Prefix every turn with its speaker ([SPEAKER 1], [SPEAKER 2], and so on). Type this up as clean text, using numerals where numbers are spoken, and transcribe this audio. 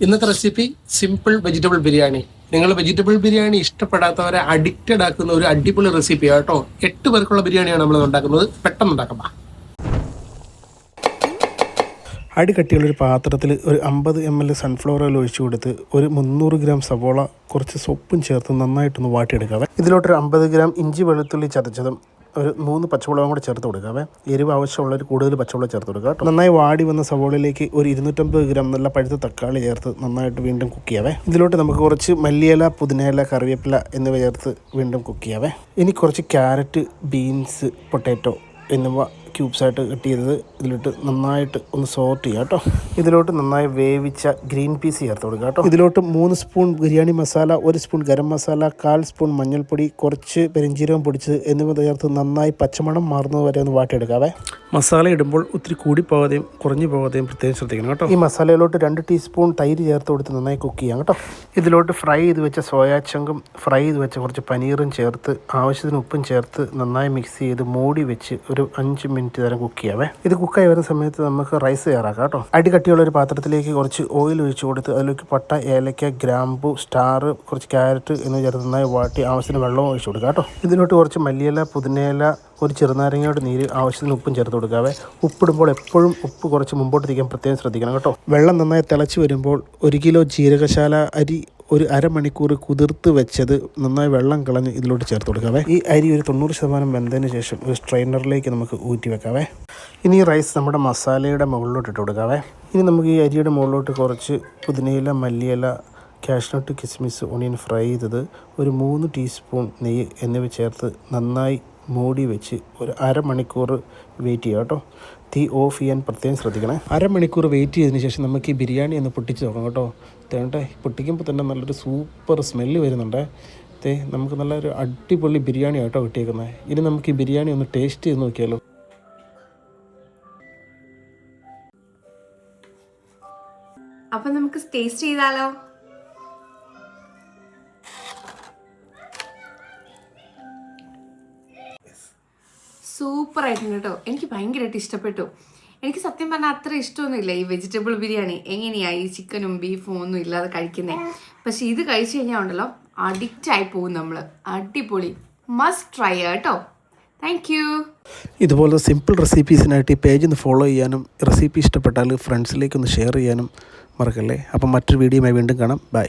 [SPEAKER 1] ഇന്നത്തെ recipe simple vegetable biryani. നിങ്ങൾ vegetable biryani ഇഷ്ടപ്പെടാത്തവരെ addicted ആക്കുന്ന ഒരു അടിപൊളി റെസിപ്പിയാണ് കേട്ടോ. 8 പേർക്കുള്ള ബിരിയാണിയാണ് നമ്മൾ ഉണ്ടാക്കുന്നത്. പെട്ടെന്ന് ഉണ്ടാക്കാം.
[SPEAKER 2] അടികട്ടിയുള്ളൊരു പാത്രത്തിൽ ഒരു 50 ml സൺഫ്ലവർ ഓയിൽ ഒഴിച്ചു കൊടുത്ത് ഒരു 300 ഗ്രാം സവോള കുറച്ച് സൊപ്പും ചേർത്ത് നന്നായിട്ടൊന്ന് വാട്ടിയെടുക്കാവേ. ഇതിലോട്ടൊരു 50 ഗ്രാം ഇഞ്ചി വെളുത്തുള്ളി ചതച്ചതും ഒരു 3 പച്ചമുളകും കൂടെ ചേർത്ത് കൊടുക്കാവേ. എരിവ് ആവശ്യമുള്ളൊരു കൂടുതൽ പച്ചമുളക് ചേർത്ത് കൊടുക്കുക കേട്ടോ. നന്നായി വാടി വന്ന സവോളയിലേക്ക് ഒരു 250 ഗ്രാം നല്ല പഴുത്ത തക്കാളി ചേർത്ത് നന്നായിട്ട് വീണ്ടും കുക്ക് ചെയ്യാവേ. ഇതിലോട്ട് നമുക്ക് കുറച്ച് മല്ലിയില, പുതിനയില, കറിവേപ്പില എന്നിവ ചേർത്ത് വീണ്ടും കുക്ക് ചെയ്യാവേ. ഇനി കുറച്ച് ക്യാരറ്റ്, ബീൻസ്, പൊട്ടാറ്റോ എന്നിവ ക്യൂബ്സായിട്ട് കട്ട് ചെയ്തത് ഇതിലോട്ട് നന്നായിട്ട് ഒന്ന് സോർട്ട് ചെയ്യുക കേട്ടോ. ഇതിലോട്ട് നന്നായി വേവിച്ച ഗ്രീൻ പീസ് ചേർത്ത് കൊടുക്കുക കേട്ടോ. ഇതിലോട്ട് 3 spoon biryani masala, 1 spoon garam masala, 1/4 spoon മഞ്ഞൾപ്പൊടി, കുറച്ച് പെരിഞ്ജീരകം പൊടിച്ചത് എന്നിവ ചേർത്ത് നന്നായി പച്ചമണം മാറുന്നത് വരെ ഒന്ന് വാട്ടിയെടുക്കാവേ. മസാല ഇടുമ്പോൾ ഒത്തിരി കൂടിപ്പോകാതെയും കുറഞ്ഞു പോകാതെയും പ്രത്യേകം ശ്രദ്ധിക്കണം കേട്ടോ. ഈ മസാലയിലോട്ട് 2 ടീസ്പൂൺ തൈര് ചേർത്ത് കൊടുത്ത് നന്നായി കുക്ക് ചെയ്യാം കേട്ടോ. ഇതിലോട്ട് ഫ്രൈ ചെയ്ത് വെച്ച സോയാ ചങ്കും ഫ്രൈ ചെയ്ത് വെച്ച കുറച്ച് പനീറും ചേർത്ത് ആവശ്യത്തിന് ഉപ്പും ചേർത്ത് നന്നായി മിക്സ് ചെയ്ത് മൂടി വെച്ച് ഒരു 5 മിനിറ്റ് നേരം കുക്ക് ചെയ്യാവേ. ഇത് കുക്കായി വരുന്ന സമയത്ത് നമുക്ക് റൈസ് തയ്യാറാക്കാം കേട്ടോ. അടികട്ടിയുള്ള ഒരു പാത്രത്തിലേക്ക് കുറച്ച് ഓയിൽ ഒഴിച്ച് കൊടുത്ത് അതിലേക്ക് പട്ട, ഏലക്ക, ഗ്രാമ്പു, സ്റ്റാർ, കുറച്ച് ക്യാരറ്റ് എന്നിവ ചേർത്ത് നന്നായി വാട്ടി ആവശ്യത്തിന് വെള്ളവും ഒഴിച്ച് കൊടുക്കുക കേട്ടോ. ഇതിലോട്ട് കുറച്ച് മല്ലിയില, പുതിനയില, ഒരു ചെറുനാരങ്ങയുടെ നീര്, ആവശ്യത്തിന് ഉപ്പും ചേർത്ത് കൊടുക്കാവേ. ഉപ്പിടുമ്പോൾ എപ്പോഴും ഉപ്പ് കുറച്ച് മുമ്പോട്ട് തിരിക്കാൻ പ്രത്യേകം ശ്രദ്ധിക്കണം കേട്ടോ. വെള്ളം നന്നായി തിളച്ച് വരുമ്പോൾ 1 കിലോ ജീരകശാല അരി ഒരു അരമണിക്കൂർ കുതിർത്ത് വെച്ചത് നന്നായി വെള്ളം കളഞ്ഞ് ഇതിലോട്ട് ചേർത്ത് കൊടുക്കാവേ. ഈ അരി ഒരു 90% വെന്തതിന് ശേഷം ഒരു സ്ട്രെയിനറിലേക്ക് നമുക്ക് ഊറ്റി വെക്കാവേ. ഇനി റൈസ് നമ്മുടെ മസാലയുടെ മുകളിലോട്ട് ഇട്ട് കൊടുക്കാവേ. ഇനി നമുക്ക് ഈ അരിയുടെ മുകളിലോട്ട് കുറച്ച് പുതിനയില, മല്ലിയില, കാഷ്നട്ട്, കിസ്മിസ്, ഒണിയൻ ഫ്രൈ ചെയ്തത്, ഒരു 3 ടീസ്പൂൺ നെയ്യ് എന്നിവ ചേർത്ത് നന്നായി മൂടി വെച്ച് ഒരു അരമണിക്കൂർ വെയിറ്റ് ചെയ്യാം കേട്ടോ. തീ ഓഫ് ചെയ്യാൻ പ്രത്യേകം ശ്രദ്ധിക്കണേ. അരമണിക്കൂർ വെയിറ്റ് ചെയ്തതിന് ശേഷം നമുക്ക് ഈ ബിരിയാണി ഒന്ന് പൊട്ടിച്ച് നോക്കാം കേട്ടോ. തേണ്ടേ പൊട്ടിക്കുമ്പോൾ തന്നെ നല്ലൊരു സൂപ്പർ സ്മെല്ല് വരുന്നുണ്ട്. നമുക്ക് നല്ലൊരു അടിപൊളി ബിരിയാണി ആട്ടോ കിട്ടിയേക്കുന്നത്. ഇനി നമുക്ക് ഈ ബിരിയാണി ഒന്ന് ടേസ്റ്റ് ചെയ്ത് നോക്കിയാലോ.
[SPEAKER 3] അപ്പം നമുക്ക് ടേസ്റ്റ് ചെയ്താലോ. സൂപ്പർ ആയിട്ടുണ്ട് കേട്ടോ. എനിക്ക് ഭയങ്കരമായിട്ട് ഇഷ്ടപ്പെട്ടു. എനിക്ക് സത്യം പറഞ്ഞാൽ അത്ര ഇഷ്ടമൊന്നുമില്ല ഈ വെജിറ്റബിൾ ബിരിയാണി. എങ്ങനെയാണ് ഈ ചിക്കനും ബീഫും ഒന്നും ഇല്ലാതെ കഴിക്കുന്നത്. പക്ഷെ ഇത് കഴിച്ചു കഴിഞ്ഞാൽ ഉണ്ടല്ലോ അഡിക്റ്റ് ആയി പോകും നമ്മൾ. അടിപൊളി, മസ്റ്റ് ട്രൈ കേട്ടോ. Thank you.
[SPEAKER 2] ഇതുപോലെ സിമ്പിൾ റെസിപ്പീസിനായിട്ട് ഈ പേജ് ഒന്ന് ഫോളോ ചെയ്യാനും റെസിപ്പി ഇഷ്ടപ്പെട്ടാൽ ഫ്രണ്ട്സിലേക്ക് ഒന്ന് ഷെയർ ചെയ്യാനും മറക്കല്ലേ. അപ്പം മറ്റൊരു വീഡിയോയുമായി വീണ്ടും കാണാം. ബൈ.